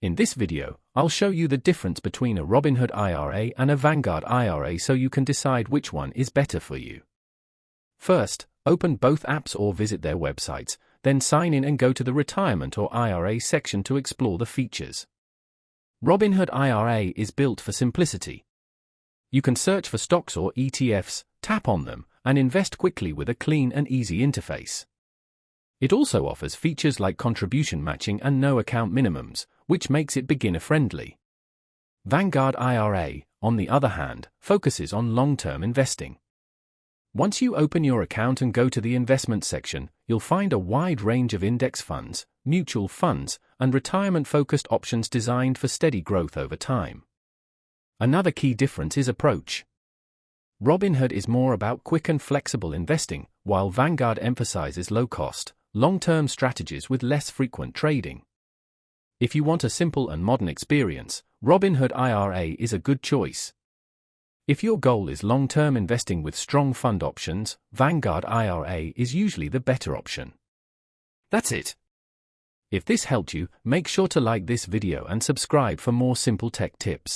In this video, I'll show you the difference between a Robinhood IRA and a Vanguard IRA so you can decide which one is better for you. First, open both apps or visit their websites, then sign in and go to the Retirement or IRA section to explore the features. Robinhood IRA is built for simplicity. You can search for stocks or ETFs, tap on them, and invest quickly with a clean and easy interface. It also offers features like contribution matching and no account minimums, which makes it beginner-friendly. Vanguard IRA, on the other hand, focuses on long-term investing. Once you open your account and go to the investment section, you'll find a wide range of index funds, mutual funds, and retirement-focused options designed for steady growth over time. Another key difference is approach. Robinhood is more about quick and flexible investing, while Vanguard emphasizes low-cost, long-term strategies with less frequent trading. If you want a simple and modern experience, Robinhood IRA is a good choice. If your goal is long-term investing with strong fund options, Vanguard IRA is usually the better option. That's it. If this helped you, make sure to like this video and subscribe for more simple tech tips.